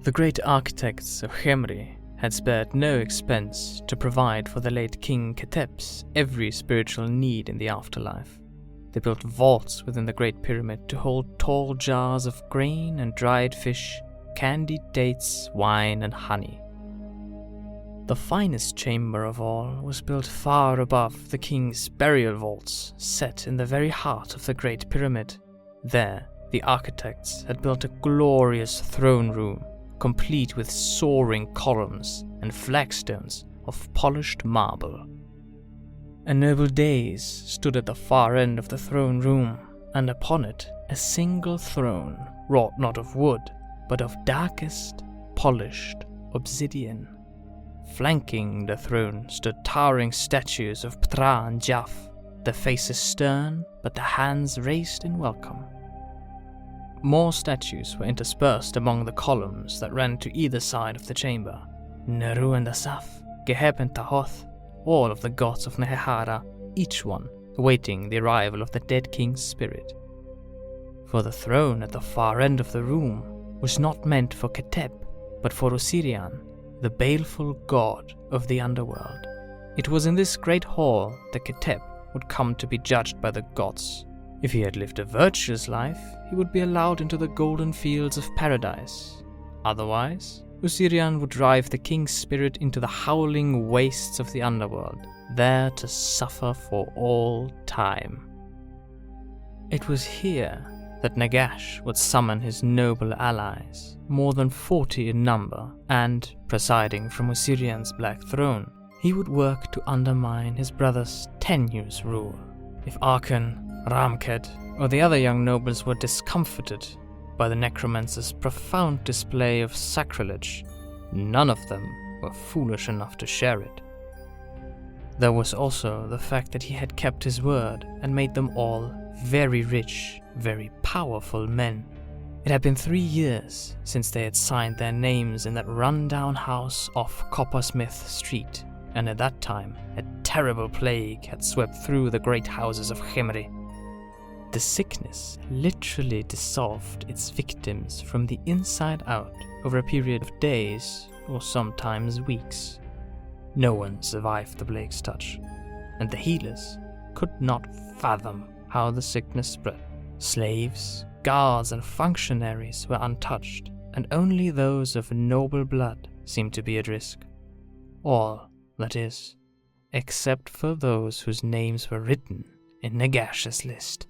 The great architects of Khemri had spared no expense to provide for the late King Ketep's every spiritual need in the afterlife. They built vaults within the Great Pyramid to hold tall jars of grain and dried fish, candied dates, wine, and honey. The finest chamber of all was built far above the king's burial vaults, set in the very heart of the Great Pyramid. There, the architects had built a glorious throne room, complete with soaring columns and flagstones of polished marble. A noble dais stood at the far end of the throne room, and upon it a single throne, wrought not of wood, but of darkest, polished obsidian. Flanking the throne stood towering statues of Ptra and Jaff, their faces stern, but their hands raised in welcome. More statues were interspersed among the columns that ran to either side of the chamber. Neru and Asaf, Geheb and Tahoth, all of the gods of Nehehara, each one awaiting the arrival of the dead king's spirit. For the throne at the far end of the room was not meant for Ketep, but for Osirian, the baleful god of the underworld. It was in this great hall that Ketep would come to be judged by the gods. If he had lived a virtuous life, he would be allowed into the golden fields of paradise. Otherwise, Osirian would drive the king's spirit into the howling wastes of the underworld, there to suffer for all time. It was here that Nagash would summon his noble allies, more than 40 in number, and, presiding from Osirian's black throne, he would work to undermine his brother's tenuous rule. If Arkan, Ramked, or the other young nobles were discomfited by the necromancer's profound display of sacrilege, none of them were foolish enough to share it. There was also the fact that he had kept his word and made them all very rich, very powerful men. It had been 3 years since they had signed their names in that run-down house off Coppersmith Street, and at that time a terrible plague had swept through the great houses of Khemri. The sickness literally dissolved its victims from the inside out over a period of days or sometimes weeks. No one survived the plague's touch, and the healers could not fathom how the sickness spread. Slaves, guards, and functionaries were untouched, and only those of noble blood seemed to be at risk. All, that is, except for those whose names were written in Nagash's list.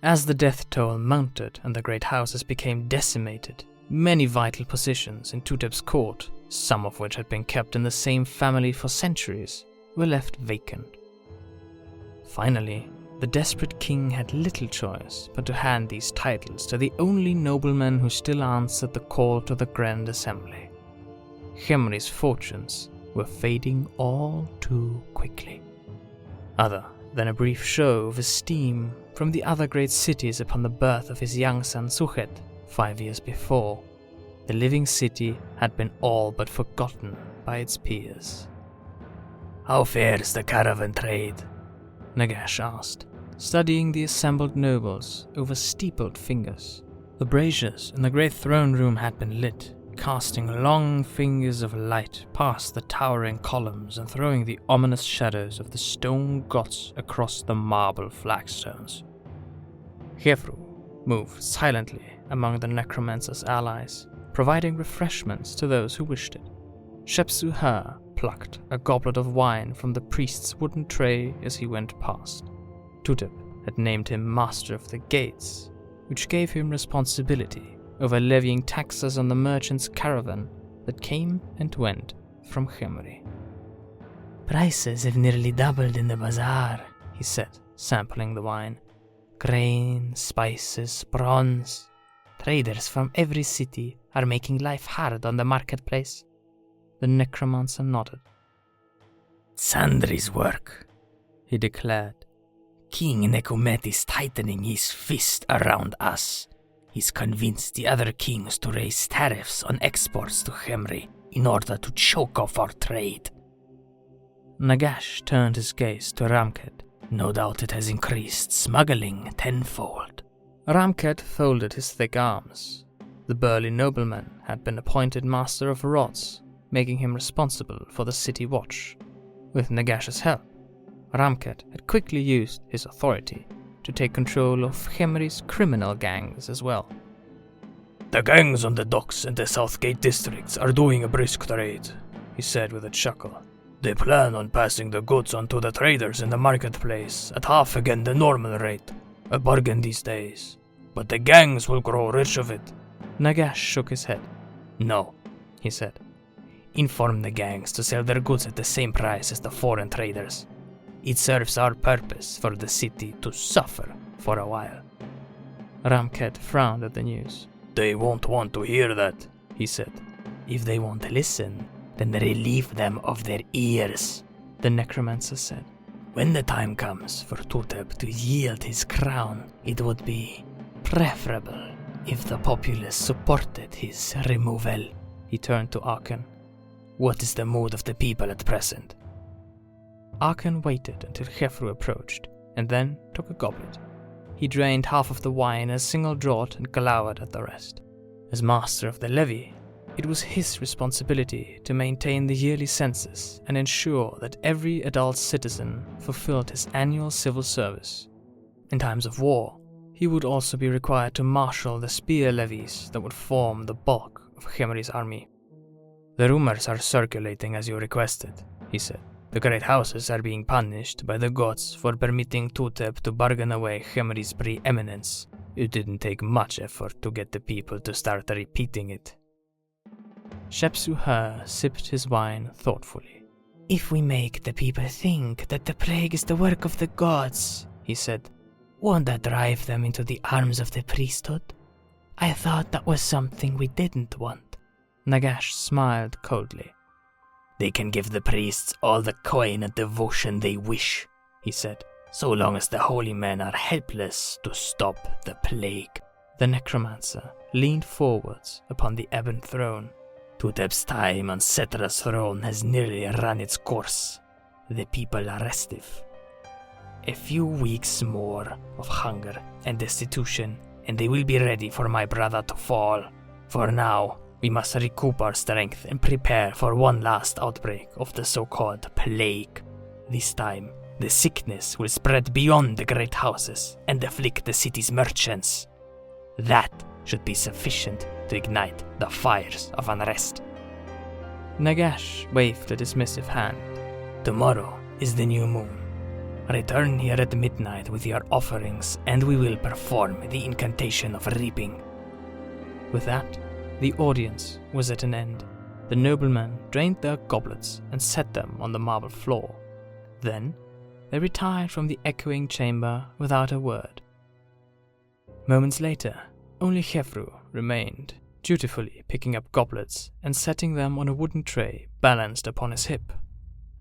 As the death toll mounted and the great houses became decimated, many vital positions in Tutep's court, some of which had been kept in the same family for centuries, were left vacant. Finally, the desperate king had little choice but to hand these titles to the only nobleman who still answered the call to the Grand Assembly. Khemri's fortunes were fading all too quickly. Other than a brief show of esteem from the other great cities upon the birth of his young son Suchet 5 years before, the living city had been all but forgotten by its peers. "How fares the caravan trade?" Nagash asked, studying the assembled nobles over steepled fingers. The braziers in the great throne room had been lit, casting long fingers of light past the towering columns and throwing the ominous shadows of the stone gods across the marble flagstones. Khefru moved silently among the necromancer's allies, providing refreshments to those who wished it. Shepsu-Her plucked a goblet of wine from the priest's wooden tray as he went past. Tutep had named him Master of the Gates, which gave him responsibility over levying taxes on the merchant's caravan that came and went from Khemri. "Prices have nearly doubled in the bazaar," he said, sampling the wine. "Grain, spices, bronze. Traders from every city are making life hard on the marketplace." The necromancer nodded. "Sandri's work," he declared. "King Nekumet is tightening his fist around us. He's convinced the other kings to raise tariffs on exports to Khemri in order to choke off our trade." Nagash turned his gaze to Ramked, No doubt it has increased smuggling tenfold. Ramket folded his thick arms. The burly nobleman had been appointed Master of Rods, making him responsible for the city watch. With Nagash's help, Ramket had quickly used his authority to take control of Khemri's criminal gangs as well. The gangs on the docks and the Southgate districts are doing a brisk trade, he said with a chuckle. They plan on passing the goods on to the traders in the marketplace at half again the normal rate, a bargain these days. But the gangs will grow rich of it. Nagash shook his head. No, he said. Inform the gangs to sell their goods at the same price as the foreign traders. It serves our purpose for the city to suffer for a while. Ramket frowned at the news. They won't want to hear that, he said. If they won't listen, then relieve them of their ears, the necromancer said. When the time comes for Tuteb to yield his crown, it would be preferable if the populace supported his removal. He turned to Aachen. What is the mood of the people at present? Aachen waited until Khefru approached, and then took a goblet. He drained half of the wine in a single draught and glowered at the rest. As master of the levy, it was his responsibility to maintain the yearly census and ensure that every adult citizen fulfilled his annual civil service. In times of war, he would also be required to marshal the spear levies that would form the bulk of Khemri's army. The rumors are circulating as you requested, he said. The great houses are being punished by the gods for permitting Tuteb to bargain away Khemri's preeminence. It didn't take much effort to get the people to start repeating it. Shepsu sipped his wine thoughtfully. If we make the people think that the plague is the work of the gods, he said, won't that drive them into the arms of the priesthood? I thought that was something we didn't want. Nagash smiled coldly. They can give the priests all the coin and devotion they wish, he said, so long as the holy men are helpless to stop the plague. The necromancer leaned forwards upon the ebon throne. Tuteb's time on Setra's throne has nearly run its course. The people are restive. A few weeks more of hunger and destitution, and they will be ready for my brother to fall. For now, we must recoup our strength and prepare for one last outbreak of the so-called plague. This time, the sickness will spread beyond the great houses and afflict the city's merchants. That should be sufficient to ignite the fires of unrest. Nagash waved a dismissive hand. Tomorrow is the new moon. Return here at midnight with your offerings, and we will perform the incantation of reaping. With that, the audience was at an end. The noblemen drained their goblets and set them on the marble floor. Then, they retired from the echoing chamber without a word. Moments later, only Khefru remained, dutifully picking up goblets and setting them on a wooden tray balanced upon his hip.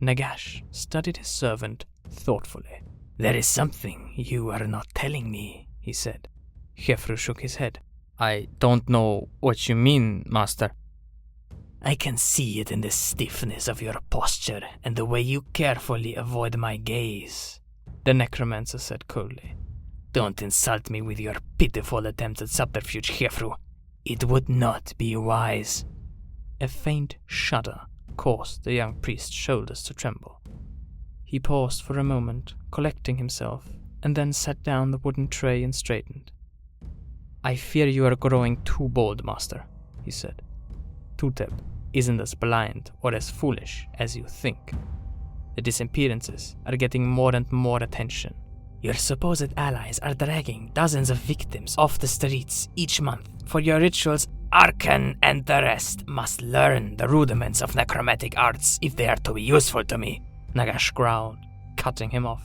Nagash studied his servant thoughtfully. There is something you are not telling me, he said. Khefru shook his head. I don't know what you mean, master. I can see it in the stiffness of your posture and the way you carefully avoid my gaze, the necromancer said coldly. Don't insult me with your pitiful attempts at subterfuge, Khefru. It would not be wise. A faint shudder caused the young priest's shoulders to tremble. He paused for a moment, collecting himself, and then set down the wooden tray and straightened. I fear you are growing too bold, master, he said. Tuteb isn't as blind or as foolish as you think. The disappearances are getting more and more attention. Your supposed allies are dragging dozens of victims off the streets each month for your rituals. Arkan and the rest must learn the rudiments of necromantic arts if they are to be useful to me, Nagash growled, cutting him off.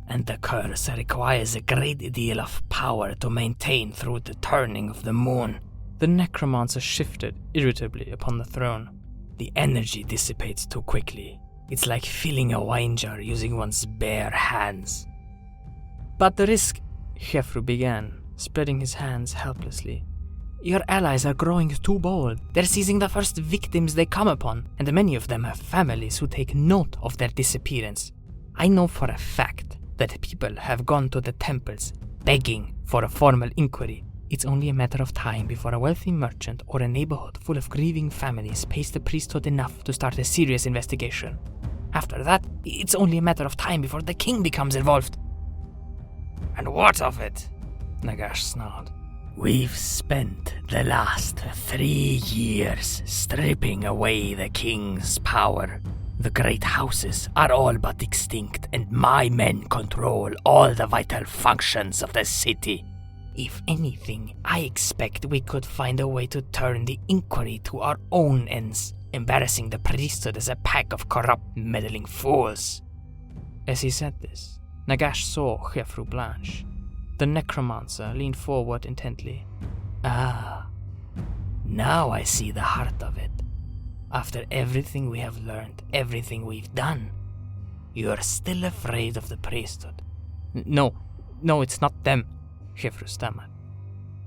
And the curse requires a great deal of power to maintain through the turning of the moon. The necromancer shifted irritably upon the throne. The energy dissipates too quickly. It's like filling a wine jar using one's bare hands. But the risk, Khefru began, spreading his hands helplessly. Your allies are growing too bold. They're seizing the first victims they come upon, and many of them have families who take note of their disappearance. I know for a fact that people have gone to the temples begging for a formal inquiry. It's only a matter of time before a wealthy merchant or a neighborhood full of grieving families pays the priesthood enough to start a serious investigation. After that, it's only a matter of time before the king becomes involved. And what of it? Nagash snarled. We've spent the last 3 years stripping away the king's power. The great houses are all but extinct, and my men control all the vital functions of the city. If anything, I expect we could find a way to turn the inquiry to our own ends, embarrassing the priesthood as a pack of corrupt, meddling fools. As he said this, Nagash saw Khefru blanch. The necromancer leaned forward intently. Ah, now I see the heart of it. After everything we have learned, everything we've done, you're still afraid of the priesthood. No, it's not them, Khefru stammered.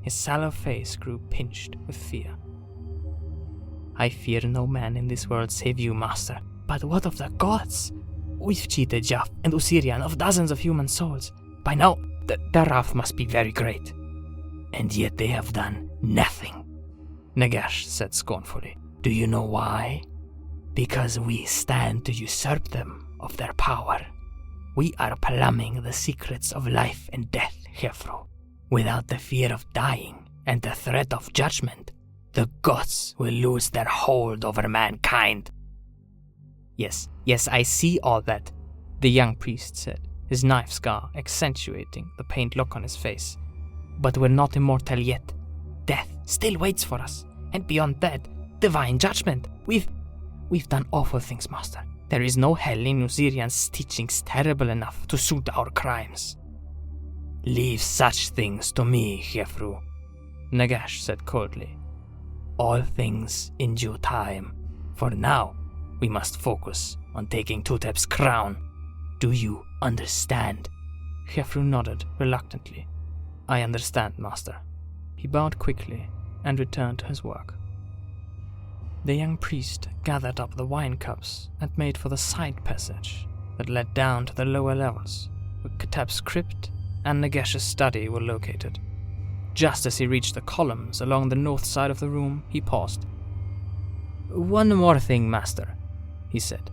His sallow face grew pinched with fear. I fear no man in this world save you, master. But what of the gods? We've cheated Jaff and Osirian of dozens of human souls. By now, their wrath must be very great. And yet they have done nothing, Nagash said scornfully. Do you know why? Because we stand to usurp them of their power. We are plumbing the secrets of life and death, Khefru. Without the fear of dying and the threat of judgment, the gods will lose their hold over mankind. Yes, I see all that, the young priest said, his knife scar accentuating the pained look on his face. But we're not immortal yet. Death still waits for us, and beyond that, divine judgment. We've done awful things, master. There is no hell in Osirian's teachings terrible enough to suit our crimes. Leave such things to me, Khefru, Nagash said coldly. All things in due time. For now, we must focus on taking Tutep's crown. Do you understand? Khefru nodded reluctantly. I understand, master. He bowed quickly and returned to his work. The young priest gathered up the wine cups and made for the side passage that led down to the lower levels, where Khetep's crypt and Nagash's study were located. Just as he reached the columns along the north side of the room, he paused. One more thing, master, he said.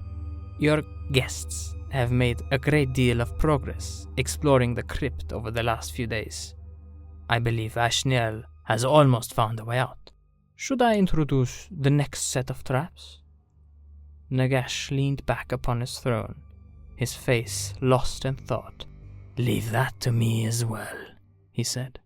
Your guests have made a great deal of progress exploring the crypt over the last few days. I believe Ashnel has almost found a way out. Should I introduce the next set of traps? Nagash leaned back upon his throne, his face lost in thought. Leave that to me as well, he said.